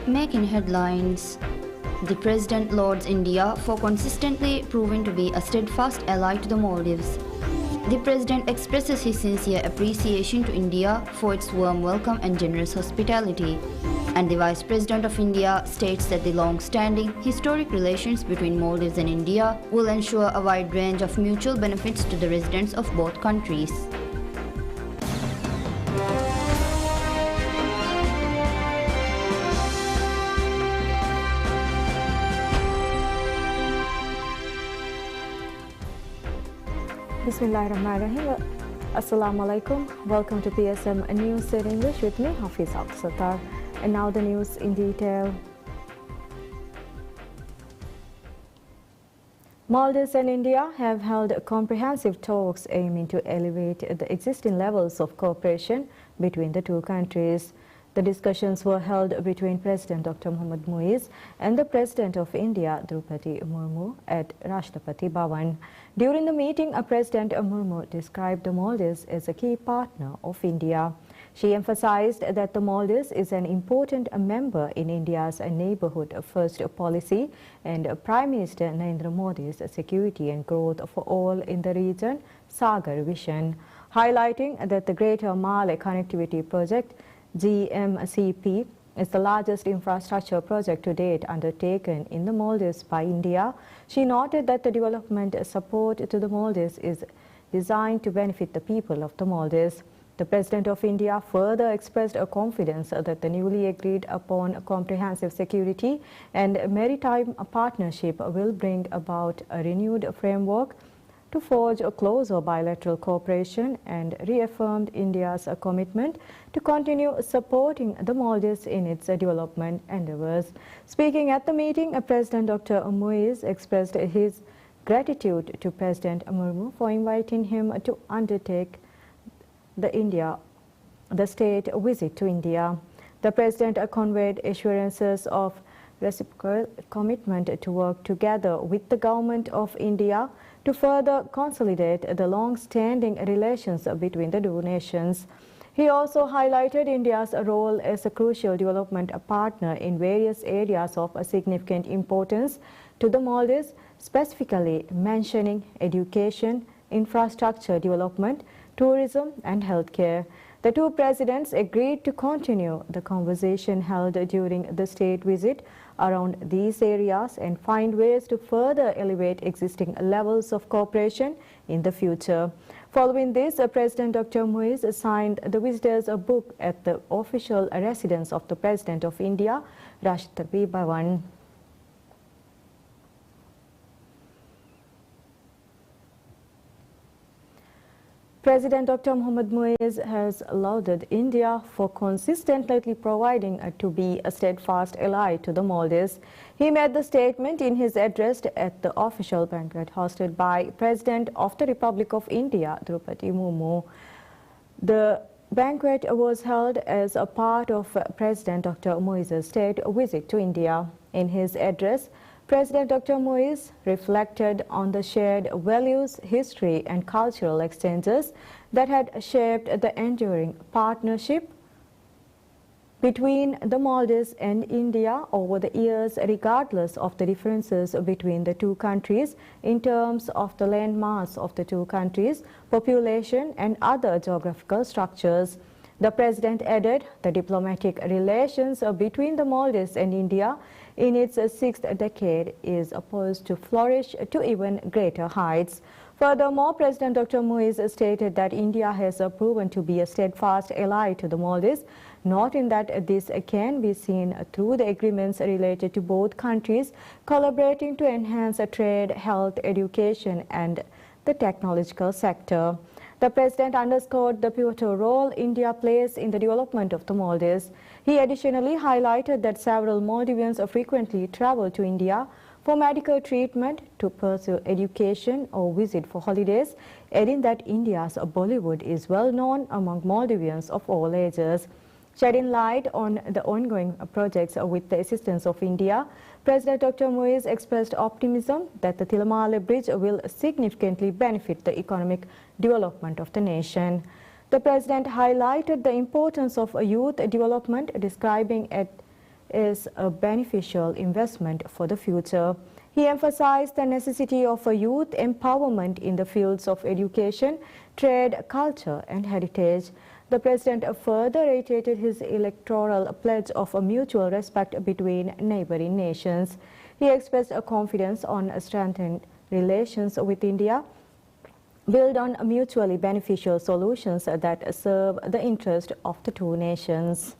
Making headlines. The President lauds India for consistently proving to be a steadfast ally to the Maldives. The President expresses his sincere appreciation to India for its warm welcome and generous hospitality. And the Vice President of India states that the long-standing historic relations between Maldives and India will ensure a wide range of mutual benefits to the residents of both countries. Bismillahirrahmanirrahim. Assalamu alaikum. Welcome to PSMNEWS in English with me, Hafiz Al-Sattar. And now the news in detail. Maldives and India have held comprehensive talks aiming to elevate the existing levels of cooperation between the two countries. The discussions were held between President Dr. PSMNEWS and the President of India, Draupadi Murmu, at Rashtrapati Bhavan. During the meeting, President Murmu described the Maldives as a key partner of India. She emphasized that the Maldives is an important member in India's neighborhood first policy and Prime Minister Narendra Modi's security and growth for all in the region Sagar vision, highlighting that the Greater Male Connectivity Project GMCP is the largest infrastructure project to date undertaken in the Maldives by India. She noted that the development support to the Maldives is designed to benefit the people of the Maldives. The President of India further expressed a confidence that the newly agreed upon comprehensive security and maritime partnership will bring about a renewed framework to forge a closer bilateral cooperation, and reaffirmed India's commitment to continue supporting the Maldives in its development endeavors. Speaking at the meeting, President Dr. PSMNEWS expressed his gratitude to President Murmu for inviting him to undertake the state visit to India. The President conveyed assurances of reciprocal commitment to work together with the Government of India to further consolidate the long-standing relations between the two nations. He also highlighted India's role as a crucial development partner in various areas of significant importance to the Maldives, specifically mentioning education, infrastructure development, tourism and healthcare. The two presidents agreed to continue the conversation held during the state visit around these areas and find ways to further elevate existing levels of cooperation in the future. Following this, President Dr. PSMNEWS signed the visitors a book at the official residence of the President of India, Rashtrapati Bhavan. President Dr. PSMNEWS has lauded India for consistently providing to be a steadfast ally to the Maldives. He made the statement in his address at the official banquet hosted by President of the Republic of India, Draupadi Murmu. The banquet was held as a part of President Dr. PSMNEWS' state visit to India. In his address, President Dr. PSMNEWS reflected on the shared values, history and cultural exchanges that had shaped the enduring partnership between the Maldives and India over the years, regardless of the differences between the two countries in terms of the landmass of the two countries, population and other geographical structures. The President added the diplomatic relations between the Maldives and India in its sixth decade is poised to flourish to even greater heights. Furthermore, President Dr. PSMNEWS stated that India has proven to be a steadfast ally to the Maldives, noting that this can be seen through the agreements related to both countries collaborating to enhance trade, health, education and the technological sector. The President underscored the pivotal role India plays in the development of the Maldives. He additionally highlighted that several Maldivians frequently travel to India for medical treatment, to pursue education or visit for holidays, adding that India's Bollywood is well known among Maldivians of all ages. Shedding light on the ongoing projects with the assistance of India, President Dr. PSMNEWS expressed optimism that the Tilamale Bridge will significantly benefit the economic development of the nation. The President highlighted the importance of youth development, describing is a beneficial investment for the future. He emphasized the necessity of a youth empowerment in the fields of education, trade, culture and heritage. The President further reiterated his electoral pledge of a mutual respect between neighboring nations. He expressed a confidence on strengthened relations with India, build on mutually beneficial solutions that serve the interest of the two nations.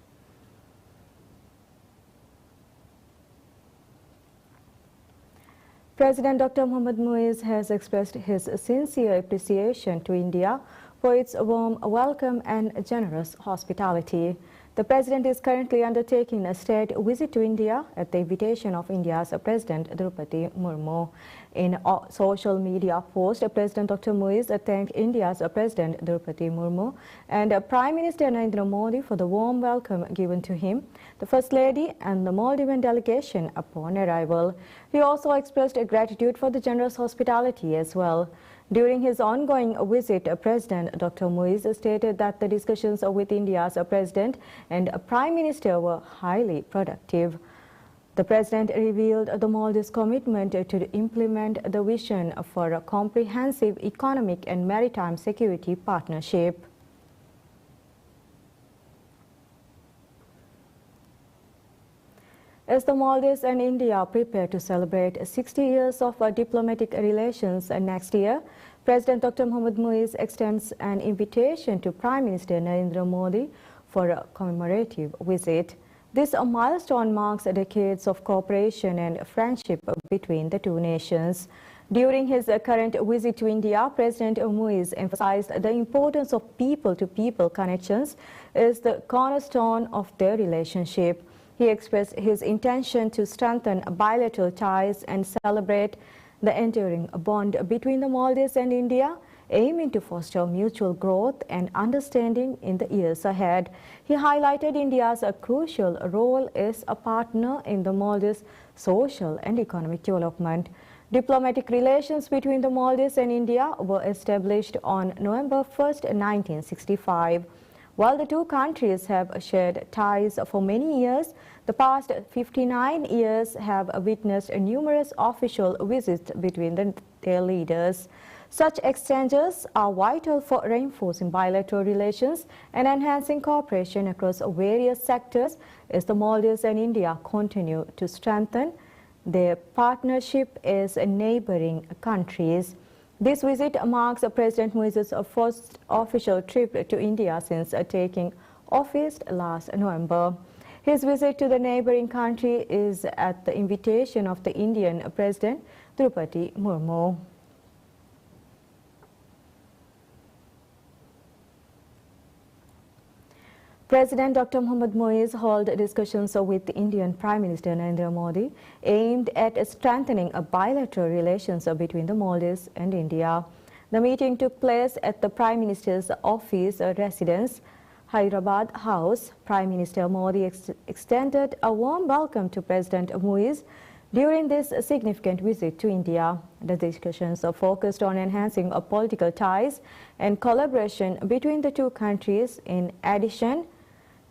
President Dr. Mohammad Muiz has expressed his sincere appreciation to India for its warm welcome and generous hospitality. The President is currently undertaking a state visit to India at the invitation of India's President Draupadi Murmu. In a social media post, President Dr. Muiz thanked India's President Draupadi Murmu and Prime Minister Narendra Modi for the warm welcome given to him, the First Lady and the Maldivian delegation upon arrival. He also expressed gratitude for the generous hospitality as well. During his ongoing visit, President Dr. Muiz stated that the discussions with India's President and Prime Minister were highly productive. The President revealed the Maldives' commitment to implement the vision for a comprehensive economic and maritime security partnership. As the Maldives and India prepare to celebrate 60 years of diplomatic relations next year, President Dr. Mohammad Muiz extends an invitation to Prime Minister Narendra Modi for a commemorative visit. This milestone marks decades of cooperation and friendship between the two nations. During his current visit to India, President Muiz emphasized the importance of people-to-people connections as the cornerstone of their relationship. He expressed his intention to strengthen bilateral ties and celebrate the enduring bond between the Maldives and India, aiming to foster mutual growth and understanding in the years ahead. He highlighted India's crucial role as a partner in the Maldives' social and economic development. Diplomatic relations between the Maldives and India were established on November 1, 1965. While the two countries have shared ties for many years, the past 59 years have witnessed numerous official visits between their leaders. Such exchanges are vital for reinforcing bilateral relations and enhancing cooperation across various sectors as the Maldives and India continue to strengthen their partnership as neighboring countries. This visit marks President Muiz's first official trip to India since taking office last November. His visit to the neighboring country is at the invitation of the Indian President Draupadi Murmu. President Dr. Mohammad Muiz held discussions with Indian Prime Minister Narendra Modi aimed at strengthening bilateral relations between the Maldives and India. The meeting took place at the Prime Minister's office residence, Hyderabad House. Prime Minister Modi extended a warm welcome to President Muiz during this significant visit to India. The discussions are focused on enhancing political ties and collaboration between the two countries. In addition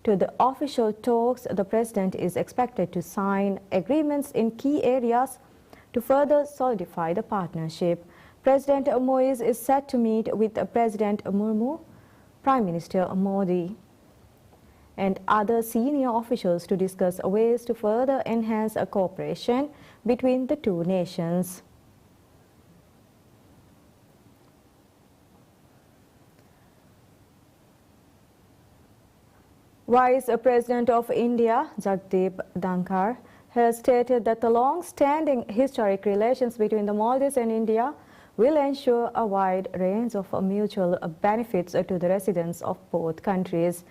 to the official talks, the President is expected to sign agreements in key areas to further solidify the partnership. President Muiz is set to meet with President Murmu, Prime Minister Modi, and other senior officials to discuss ways to further enhance cooperation between the two nations. Vice President of India, Jagdeep Dhankar, has stated that the long-standing historic relations between the Maldives and India will ensure a wide range of mutual benefits to the residents of both countries.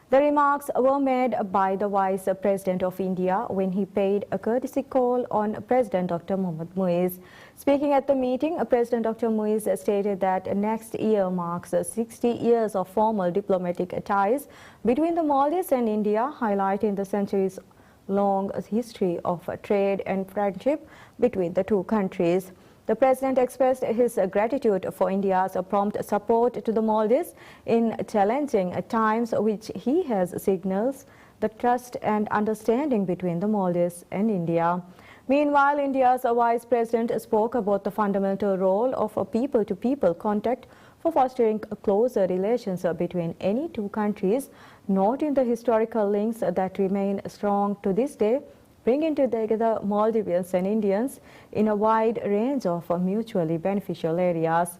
The remarks were made by the Vice President of India when he paid a courtesy call on President Dr. Mohammad Muiz. Speaking at the meeting, President Dr. Muiz stated that next year marks 60 years of formal diplomatic ties between the Maldives and India, highlighting the centuries-long history of trade and friendship between the two countries. The president expressed his gratitude for India's prompt support to the Maldives in challenging times, which he has signals the trust and understanding between the Maldives and India. Meanwhile, India's vice president spoke about the fundamental role of a people-to-people contact for fostering closer relations between any two countries, noting the historical links that remain strong to this day, bringing together Maldivians and Indians in a wide range of mutually beneficial areas.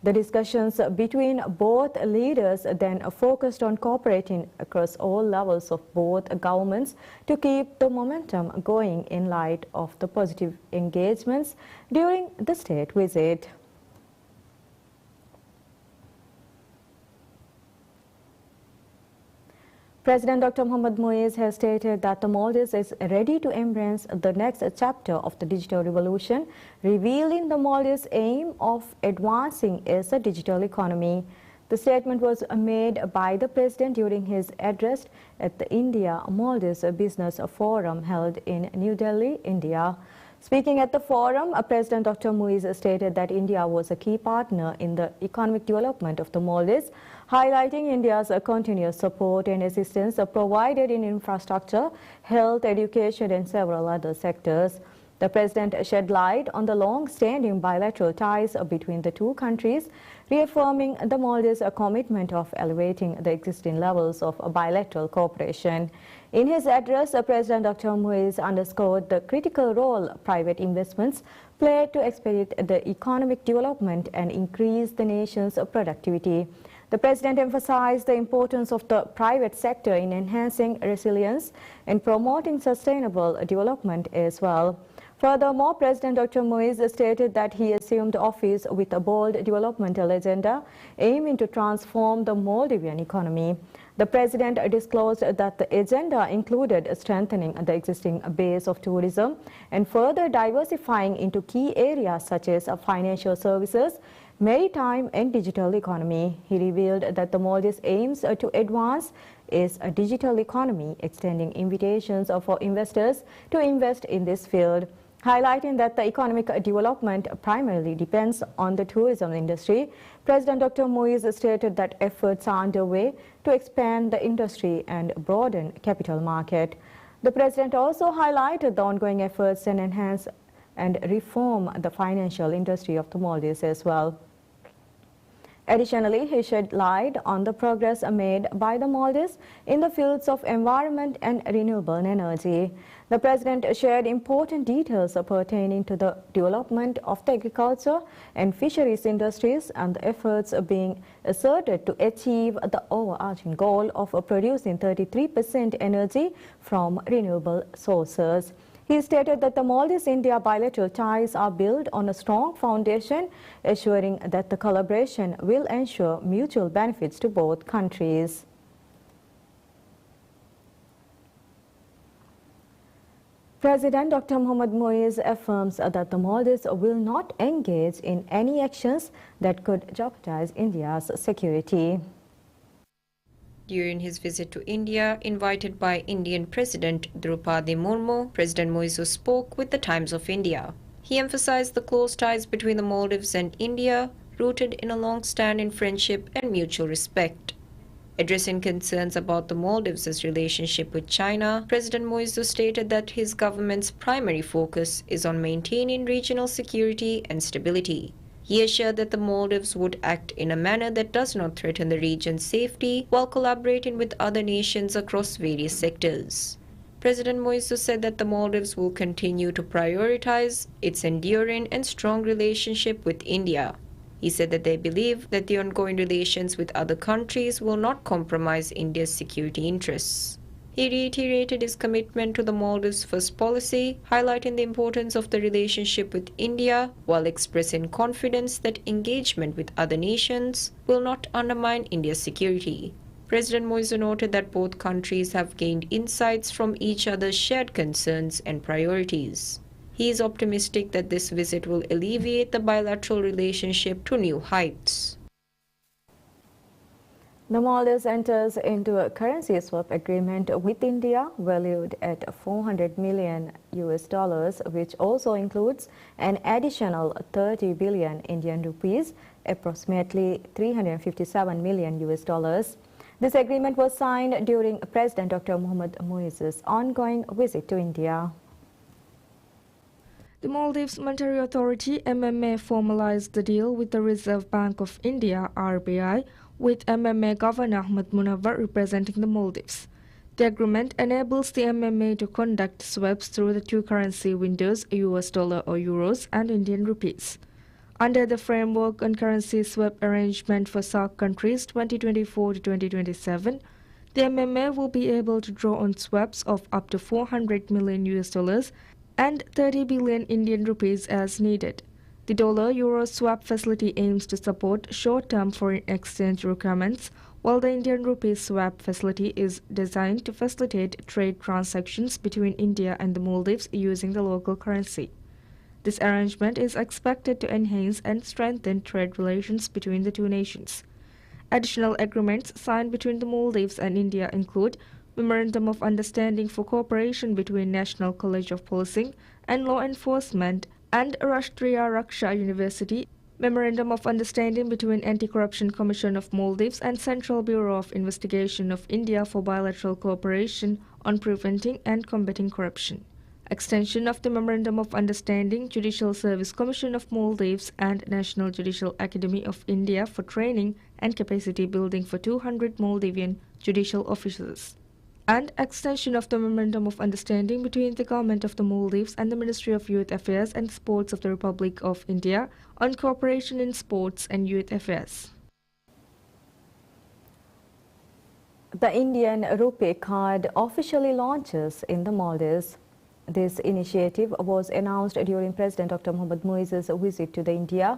The discussions between both leaders then focused on cooperating across all levels of both governments to keep the momentum going in light of the positive engagements during the state visit. President Dr. PSMNEWS has stated that the Maldives is ready to embrace the next chapter of the digital revolution, revealing the Maldives' aim of advancing as a digital economy. The statement was made by the President during his address at the India-Maldives Business Forum held in New Delhi, India. Speaking at the forum, President Dr. PSMNEWS stated that India was a key partner in the economic development of the Maldives, highlighting India's continuous support and assistance provided in infrastructure, health, education, and several other sectors. The President shed light on the long-standing bilateral ties between the two countries, reaffirming the Maldives' commitment of elevating the existing levels of bilateral cooperation. In his address, President Dr. PSMNEWS underscored the critical role private investments play to expedite the economic development and increase the nation's productivity. The President emphasized the importance of the private sector in enhancing resilience and promoting sustainable development as well. Furthermore, President Dr. PSMNEWS stated that he assumed office with a bold developmental agenda aiming to transform the Maldivian economy. The President disclosed that the agenda included strengthening the existing base of tourism and further diversifying into key areas such as financial services, maritime and digital economy. He revealed that the Maldives aims to advance is a digital economy, extending invitations for investors to invest in this field. Highlighting that the economic development primarily depends on the tourism industry, President Dr. PSMNEWS stated that efforts are underway to expand the industry and broaden capital market. The President also highlighted the ongoing efforts and enhance and reform the financial industry of the Maldives as well. Additionally, he shed light on the progress made by the Maldives in the fields of environment and renewable energy. The President shared important details pertaining to the development of the agriculture and fisheries industries and the efforts being asserted to achieve the overarching goal of producing 33% energy from renewable sources. He stated that the Maldives-India bilateral ties are built on a strong foundation, assuring that the collaboration will ensure mutual benefits to both countries. President Dr. PSMNEWS affirms that the Maldives will not engage in any actions that could jeopardize India's security. During his visit to India, invited by Indian President Draupadi Murmu, President PSMNEWS spoke with the Times of India. He emphasized the close ties between the Maldives and India, rooted in a long-standing friendship and mutual respect. Addressing concerns about the Maldives' relationship with China, President PSMNEWS stated that his government's primary focus is on maintaining regional security and stability. He assured that the Maldives would act in a manner that does not threaten the region's safety while collaborating with other nations across various sectors. President PSMNEWS said that the Maldives will continue to prioritize its enduring and strong relationship with India. He said that they believe that the ongoing relations with other countries will not compromise India's security interests. He reiterated his commitment to the Maldives First policy, highlighting the importance of the relationship with India while expressing confidence that engagement with other nations will not undermine India's security. President PSMNEWS noted that both countries have gained insights from each other's shared concerns and priorities. He is optimistic that this visit will alleviate the bilateral relationship to new heights. The Maldives enters into a currency swap agreement with India valued at 400 million US dollars, which also includes an additional 30 billion Indian rupees, approximately 357 million US dollars. This agreement was signed during President Dr. Mohamed Muizzu's ongoing visit to India. The Maldives Monetary Authority (MMA) formalized the deal with the Reserve Bank of India (RBI), with MMA Governor Ahmed Munawar representing the Maldives. The agreement enables the MMA to conduct swaps through the two currency windows, US dollar or euros, and Indian rupees. Under the Framework on Currency Swap Arrangement for SAARC countries 2024 to 2027, the MMA will be able to draw on swaps of up to 400 million US dollars and 30 billion Indian rupees as needed. The dollar-euro swap facility aims to support short-term foreign exchange requirements, while the Indian rupee swap facility is designed to facilitate trade transactions between India and the Maldives using the local currency. This arrangement is expected to enhance and strengthen trade relations between the two nations. Additional agreements signed between the Maldives and India include Memorandum of Understanding for Cooperation between National College of Policing and Law Enforcement and Rashtriya Raksha University, Memorandum of Understanding between Anti-Corruption Commission of Maldives and Central Bureau of Investigation of India for bilateral cooperation on preventing and combating corruption. Extension of the Memorandum of Understanding, Judicial Service Commission of Maldives and National Judicial Academy of India for training and capacity building for 200 Maldivian judicial officers. And extension of the Memorandum of Understanding between the Government of the Maldives and the Ministry of Youth Affairs and Sports of the Republic of India on cooperation in sports and youth affairs. The Indian Rupee card officially launches in the Maldives. This initiative was announced during President Dr. Mohamed Muizzu's visit to India,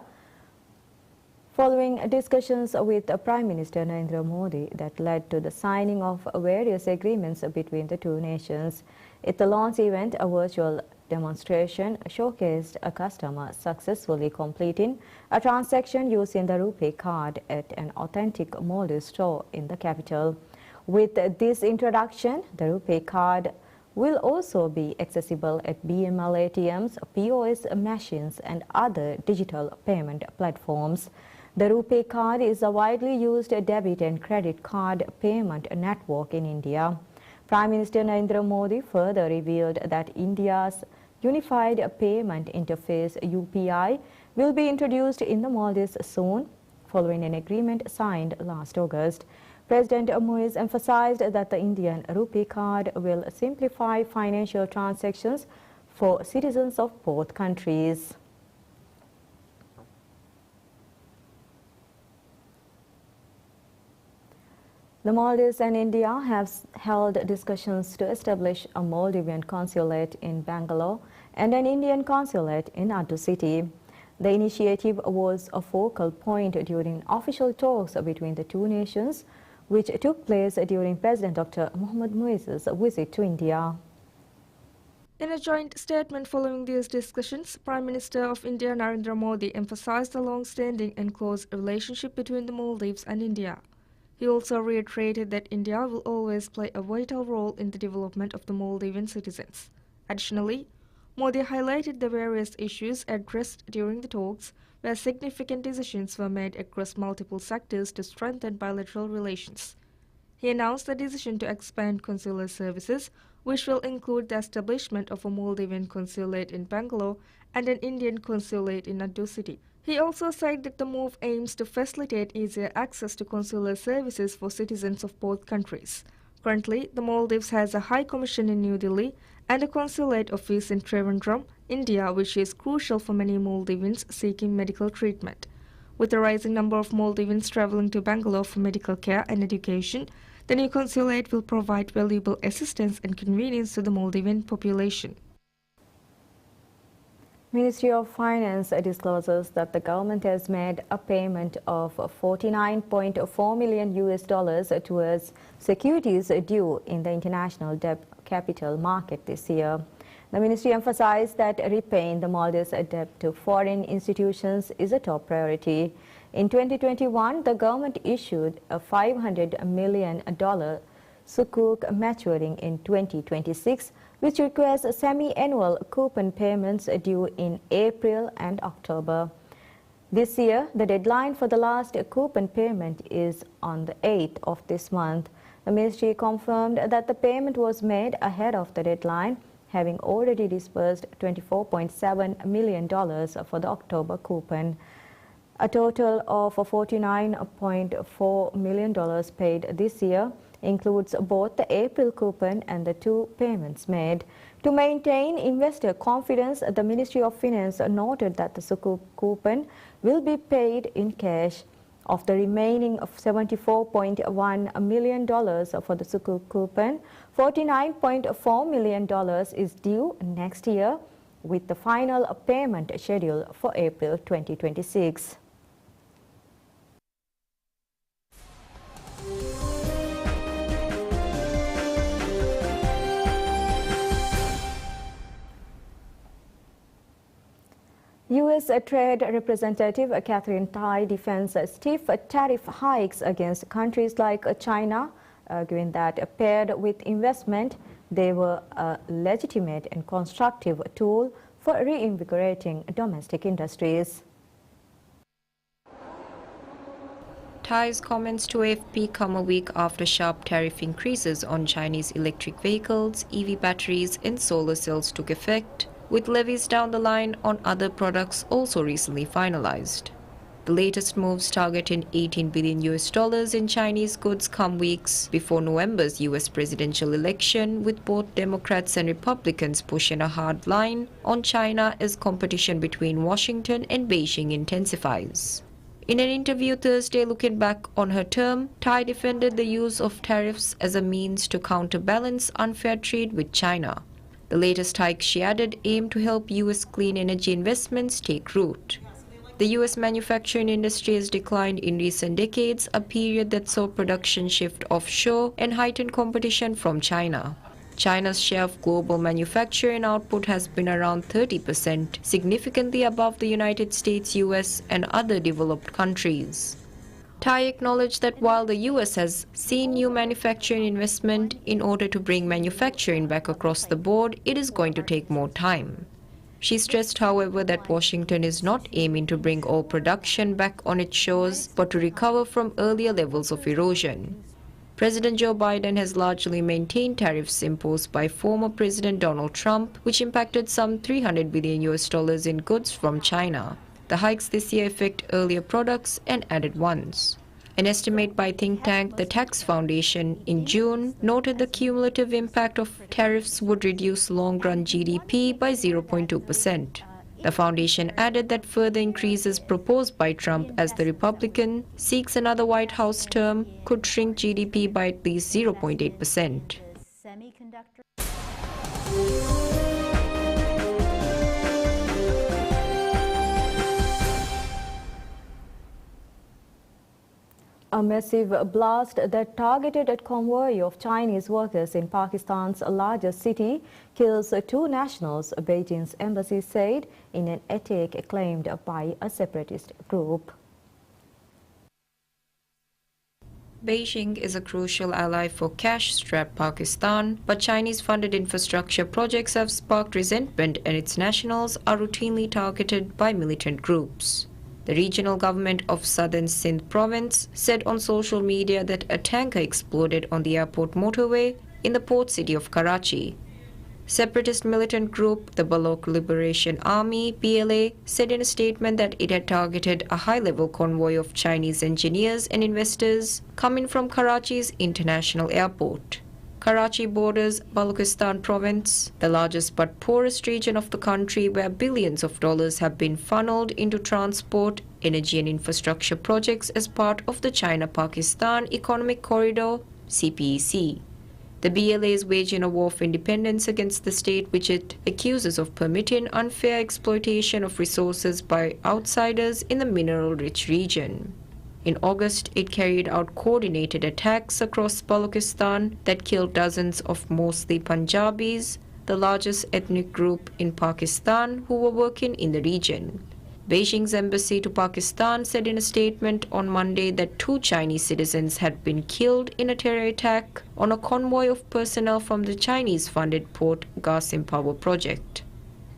following discussions with Prime Minister Narendra Modi that led to the signing of various agreements between the two nations. At the launch event, a virtual demonstration showcased a customer successfully completing a transaction using the Rupee card at an authentic Maldives store in the capital. With this introduction, the Rupee card will also be accessible at BML ATMs, POS machines, and other digital payment platforms. The Rupee card is a widely used debit and credit card payment network in India. Prime Minister Narendra Modi further revealed that India's Unified Payment Interface (UPI) will be introduced in the Maldives soon, following an agreement signed last August. President Muizz emphasized that the Indian Rupee card will simplify financial transactions for citizens of both countries. The Maldives and India have held discussions to establish a Maldivian consulate in Bangalore and an Indian consulate in Addu City. The initiative was a focal point during official talks between the two nations, which took place during President Dr. Mohamed Muizzu's visit to India. In a joint statement following these discussions, Prime Minister of India Narendra Modi emphasized the long-standing and close relationship between the Maldives and India. He also reiterated that India will always play a vital role in the development of the Maldivian citizens. Additionally, Modi highlighted the various issues addressed during the talks, where significant decisions were made across multiple sectors to strengthen bilateral relations. He announced the decision to expand consular services, which will include the establishment of a Maldivian consulate in Bangalore and an Indian consulate in Addu City. He also said that the move aims to facilitate easier access to consular services for citizens of both countries. Currently, the Maldives has a High Commission in New Delhi and a consulate office in Trivandrum, India, which is crucial for many Maldivians seeking medical treatment. With a rising number of Maldivians traveling to Bangalore for medical care and education, the new consulate will provide valuable assistance and convenience to the Maldivian population. Ministry of Finance discloses that the government has made a payment of $49.4 million towards securities due in the international debt capital market this year. The ministry emphasized that repaying the Maldives' debt to foreign institutions is a top priority. In 2021, the government issued a $500 million sukuk maturing in 2026, which requires semi-annual coupon payments due in April and October. This year, the deadline for the last coupon payment is on the 8th of this month. The ministry confirmed that the payment was made ahead of the deadline, having already disbursed $24.7 million for the October coupon. A total of $49.4 million paid this year includes both the April coupon and the two payments made. To maintain investor confidence, the Ministry of Finance noted that the sukuk coupon will be paid in cash. Of the remaining $74.1 million for the sukuk coupon, $49.4 million is due next year, with the final payment scheduled for April 2026. U.S. Trade Representative Catherine Tai defends stiff tariff hikes against countries like China, arguing that paired with investment, they were a legitimate and constructive tool for reinvigorating domestic industries. Tai's comments to AFP come a week after sharp tariff increases on Chinese electric vehicles, EV batteries and solar cells took effect, with levies down the line on other products also recently finalized. The latest moves targeting $18 billion in Chinese goods come weeks before November's U.S. presidential election, with both Democrats and Republicans pushing a hard line on China as competition between Washington and Beijing intensifies. In an interview Thursday looking back on her term, Tai defended the use of tariffs as a means to counterbalance unfair trade with China. The latest hike, she added, aimed to help U.S. clean energy investments take root. The U.S. manufacturing industry has declined in recent decades, a period that saw production shift offshore and heightened competition from China. China's share of global manufacturing output has been around 30%, significantly above the United States, U.S. and other developed countries. Tai acknowledged that while the U.S. has seen new manufacturing investment, in order to bring manufacturing back across the board, it is going to take more time. She stressed, however, that Washington is not aiming to bring all production back on its shores, but to recover from earlier levels of erosion. President Joe Biden has largely maintained tariffs imposed by former President Donald Trump, which impacted some $300 billion in goods from China. The hikes this year affect earlier products and added ones. An estimate by think tank The Tax Foundation in June noted the cumulative impact of tariffs would reduce long-run GDP by 0.2%. The foundation added that further increases proposed by Trump as the Republican seeks another White House term could shrink GDP by at least 0.8%. A massive blast that targeted a convoy of Chinese workers in Pakistan's largest city kills two nationals, Beijing's embassy said in an attack claimed by a separatist group. Beijing is a crucial ally for cash-strapped Pakistan, but Chinese-funded infrastructure projects have sparked resentment and its nationals are routinely targeted by militant groups. The regional government of southern Sindh province said on social media that a tanker exploded on the airport motorway in the port city of Karachi. Separatist militant group, the Baloch Liberation Army, BLA, said in a statement that it had targeted a high-level convoy of Chinese engineers and investors coming from Karachi's international airport. Karachi borders Balochistan province, the largest but poorest region of the country, where billions of dollars have been funneled into transport, energy and infrastructure projects as part of the China-Pakistan Economic Corridor, CPEC. The BLA is waging a war for independence against the state, which it accuses of permitting unfair exploitation of resources by outsiders in the mineral-rich region. In August, it carried out coordinated attacks across Balochistan that killed dozens of mostly Punjabis, the largest ethnic group in Pakistan, who were working in the region. Beijing's embassy to Pakistan said in a statement on Monday that 2 Chinese citizens had been killed in a terror attack on a convoy of personnel from the Chinese-funded Port Qasim power project.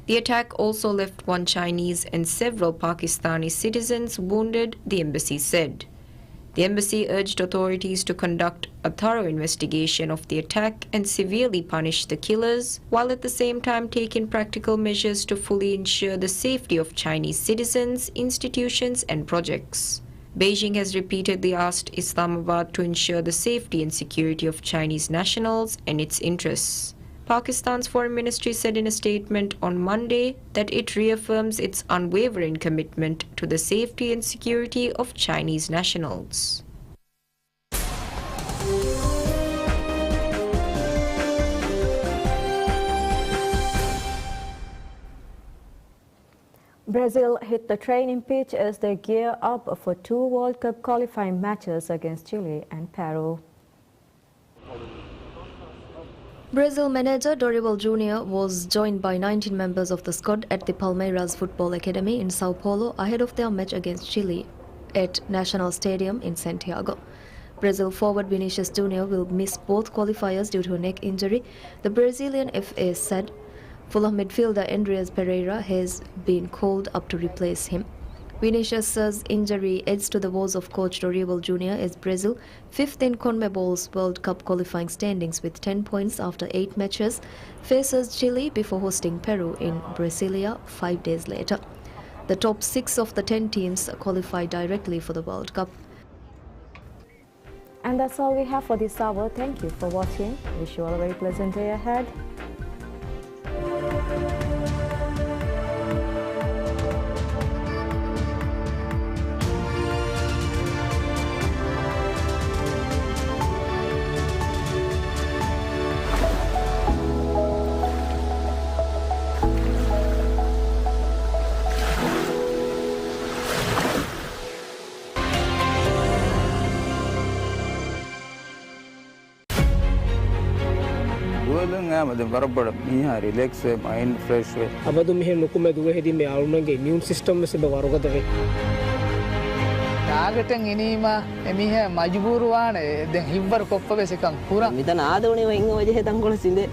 The attack also left 1 Chinese and several Pakistani citizens wounded, the embassy said. The embassy urged authorities to conduct a thorough investigation of the attack and severely punish the killers, while at the same time taking practical measures to fully ensure the safety of Chinese citizens, institutions and projects. Beijing has repeatedly asked Islamabad to ensure the safety and security of Chinese nationals and its interests. Pakistan's foreign ministry said in a statement on Monday that it reaffirms its unwavering commitment to the safety and security of Chinese nationals. Brazil hit the training pitch as they gear up for 2 World Cup qualifying matches against Chile and Peru. Brazil manager Dorival Jr. was joined by 19 members of the squad at the Palmeiras Football Academy in Sao Paulo ahead of their match against Chile at National Stadium in Santiago. Brazil forward Vinicius Jr. will miss both qualifiers due to a neck injury, the Brazilian FA said. Fulham midfielder Andreas Pereira has been called up to replace him. Vinicius' injury adds to the woes of coach Dorival Jr. as Brazil, 5th in CONMEBOL's World Cup qualifying standings with 10 points after 8 matches, faces Chile before hosting Peru in Brasilia 5 days later. The top 6 of the 10 teams qualify directly for the World Cup. And that's all we have for this hour. Thank you for watching. Wish you all a very pleasant day ahead. relax mind fresh way. Abadu mehe nukume duwe hedi me alunge immune system se be warugada ve. නාගටන් එනීම එමිහ මජබූරුවානේ දැන් හිබ්බර කොප්ප වෙසකම් පුරා මිතන ආදෝනේ වෙන් වජේ තංගොල සිඳේ